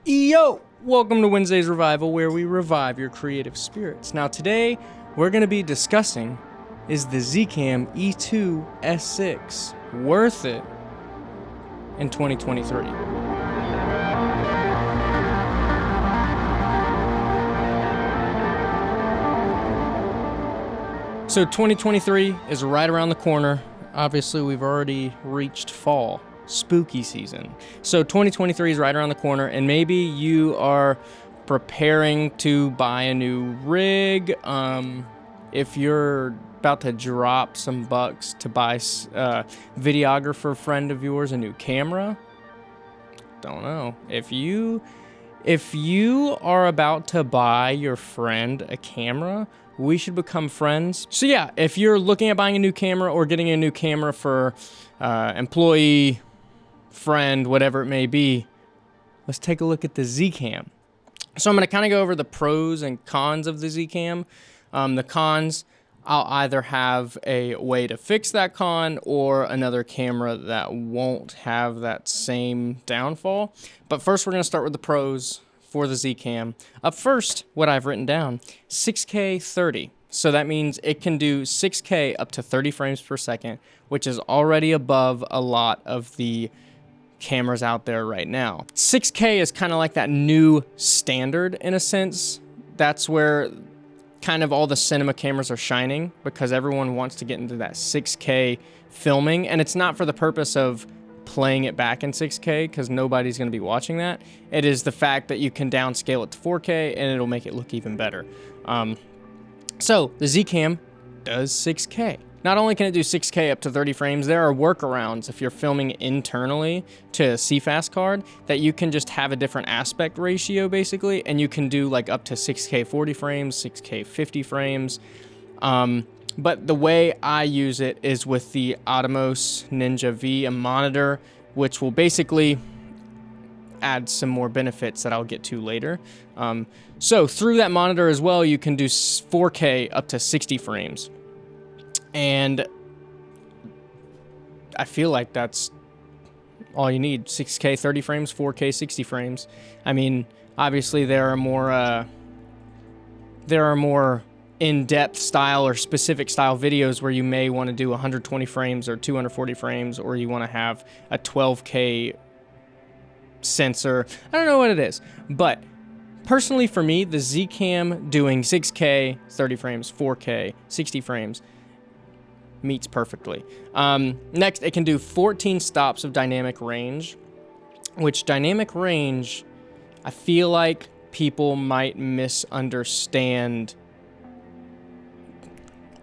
Yo! Welcome to Wednesday's Revival, where we revive your creative spirits. Now today, we're going to be discussing, is the Zcam E2 S6 worth it in 2023? So 2023 is right around the corner. Obviously, we've already reached fall. Spooky season. So 2023 is right around the corner, and maybe you are preparing to buy a new rig. If you're about to drop some bucks to buy a videographer friend of yours a new camera, don't know. If you are about to buy your friend a camera, we should become friends. So yeah, if you're looking at buying a new camera or getting a new camera for employee, friend, whatever it may be, let's take a look at the Zcam. So I'm going to kind of go over the pros and cons of the Zcam. The cons, I'll either have a way to fix that con or another camera that won't have that same downfall. But first, we're going to start with the pros for the Zcam. Up first, what I've written down, 6K 30. So that means it can do 6K up to 30 frames per second, which is already above a lot of the cameras out there right now. 6K is kind of like that new standard in a sense. That's where kind of all the cinema cameras are shining, because everyone wants to get into that 6K filming, and it's not for the purpose of playing it back in 6K, because nobody's going to be watching that. It is the fact that you can downscale it to 4K and it'll make it look even better. So the Zcam does 6K. Not only can it do 6K up to 30 frames, there are workarounds if you're filming internally to a CFast card that you can just have a different aspect ratio basically, and you can do like up to 6K 40 frames, 6K 50 frames. But the way I use it is with the Atomos Ninja V, a monitor, which will basically add some more benefits that I'll get to later. So through that monitor as well, you can do 4K up to 60 frames. And I feel like that's all you need. 6K 30 frames, 4K 60 frames. I mean, obviously there are more in-depth style or specific style videos where you may want to do 120 frames or 240 frames, or you want to have a 12K sensor. I don't know what it is, but personally for me, the Zcam doing 6K 30 frames, 4K 60 frames meets perfectly. Next, it can do 14 stops of dynamic range, which dynamic range, I feel like people might misunderstand.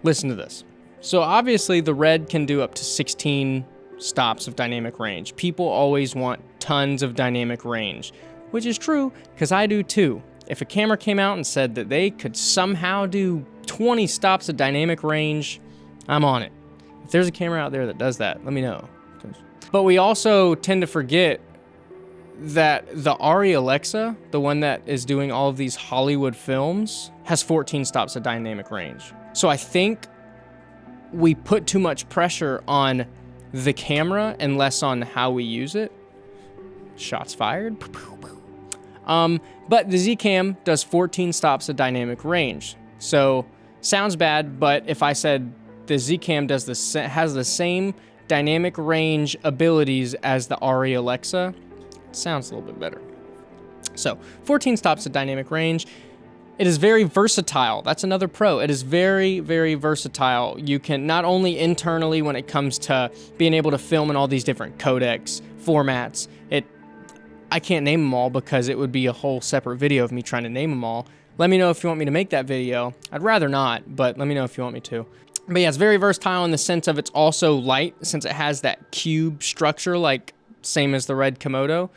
Listen to this. So obviously the Red can do up to 16 stops of dynamic range. People always want tons of dynamic range, which is true, because I do too. If a camera came out and said that they could somehow do 20 stops of dynamic range, I'm on it. If there's a camera out there that does that, let me know. But we also tend to forget that the Arri Alexa, the one that is doing all of these Hollywood films, has 14 stops of dynamic range. So I think we put too much pressure on the camera and less on how we use it. Shots fired. But the Zcam does 14 stops of dynamic range. So sounds bad, but if I said the Zcam has the same dynamic range abilities as the Arri Alexa, it sounds a little bit better. So 14 stops of dynamic range. It is very versatile. That's another pro. It is very, very versatile. You can not only internally when it comes to being able to film in all these different codecs, formats. I can't name them all because it would be a whole separate video of me trying to name them all. Let me know if you want me to make that video. I'd rather not, but let me know if you want me to. But yeah, it's very versatile in the sense of it's also light, since it has that cube structure, like same as the Red Komodo.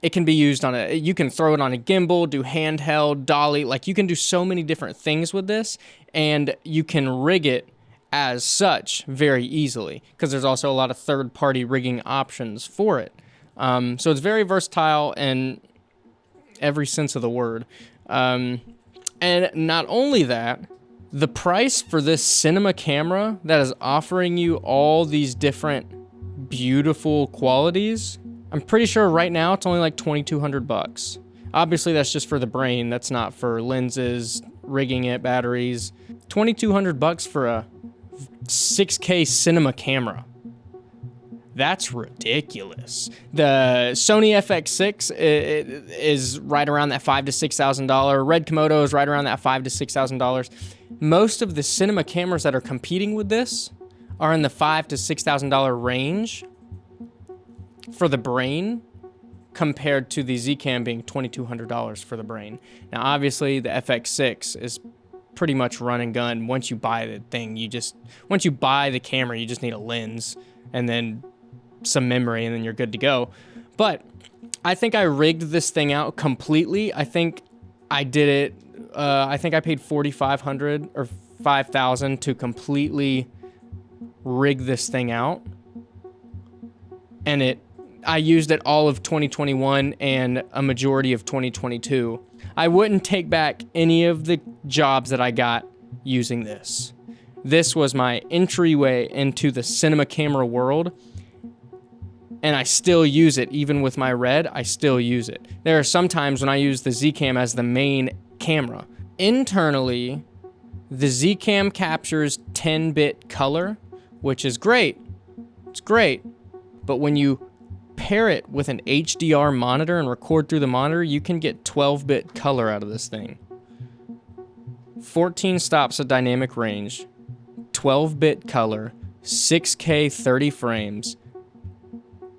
It can be used you can throw it on a gimbal, do handheld, dolly, like you can do so many different things with this, and you can rig it as such very easily, because there's also a lot of third-party rigging options for it. So it's very versatile in every sense of the word. And not only that, the price for this cinema camera that is offering you all these different beautiful qualities I'm pretty sure right now it's only like 2,200 bucks. Obviously that's just for the brain. That's not for lenses, rigging it, batteries. 2,200 bucks for a 6K cinema camera. That's ridiculous. The Sony FX6 is right around that $5,000 to $6,000. Red Komodo is right around that $5,000 to $6,000. Most of the cinema cameras that are competing with this are in the $5,000 to $6,000 range for the brain, compared to the Zcam being $2,200 for the brain. Now, obviously, the FX6 is pretty much run and gun. Once you buy the thing, once you buy the camera, you just need a lens and then some memory, and then you're good to go. But I think I rigged this thing out completely. I think I did it. I think I paid $4,500 or $5,000 to completely rig this thing out, and I used it all of 2021 and a majority of 2022. I wouldn't take back any of the jobs that I got using this. This was my entryway into the cinema camera world, and I still use it. Even with my Red, I still use it. There are some times when I use the Zcam as the main camera. Internally, the Zcam captures 10-bit color, which is great. It's great. But when you pair it with an HDR monitor and record through the monitor, you can get 12-bit color out of this thing. 14 stops of dynamic range, 12-bit color, 6K 30 frames,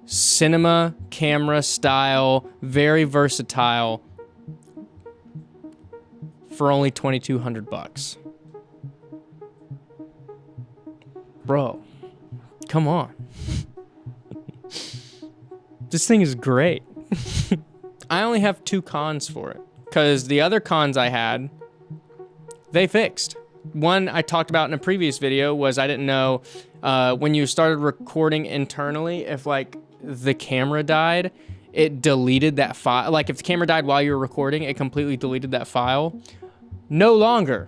cinema camera style, very versatile, for only 2,200 bucks. Bro, come on. This thing is great. I only have 2 cons for it, because the other cons I had, they fixed. One I talked about in a previous video was I didn't know when you started recording internally, if like the camera died, it deleted that file. Like if the camera died while you were recording, it completely deleted that file. No longer.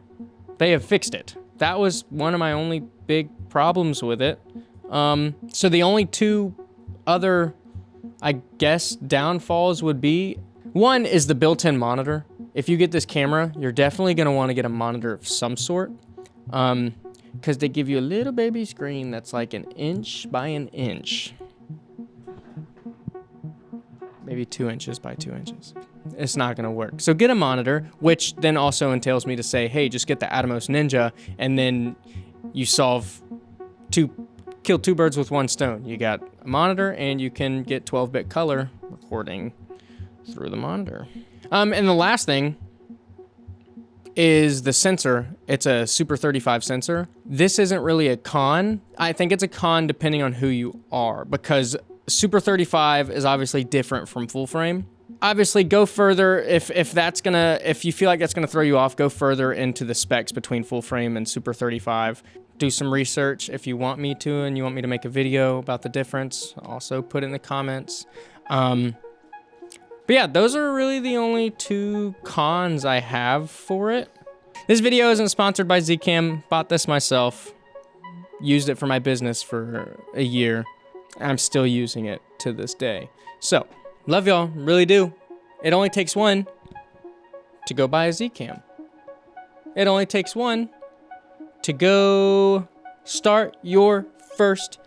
They have fixed it. That was one of my only big problems with it. So the only 2 other, I guess, downfalls would be, one is the built-in monitor. If you get this camera, you're definitely going to want to get a monitor of some sort, because they give you a little baby screen that's like 1 inch by 1 inch. Maybe 2 inches by 2 inches. It's not going to work. So get a monitor, which then also entails me to say, hey, just get the Atomos Ninja, and then you kill 2 birds with 1 stone. You got a monitor, and you can get 12-bit color recording through the monitor. And the last thing is the sensor. It's a Super 35 sensor. This isn't really a con. I think it's a con depending on who you are, because Super 35 is obviously different from full frame. Obviously, go further if you feel like that's gonna throw you off. Go further into the specs between full frame and Super 35. Do some research if you want me to, and you want me to make a video about the difference. Also, put it in the comments. But yeah, those are really the only 2 cons I have for it. This video isn't sponsored by Zcam. Bought this myself. Used it for my business for a year. I'm still using it to this day. So, love y'all, really do. It only takes 1 to go buy a Zcam. It only takes 1 to go start your first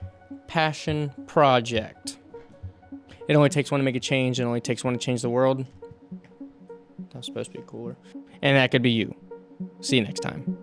passion project. It only takes 1 to make a change. It only takes 1 to change the world. That was supposed to be cooler. And that could be you. See you next time.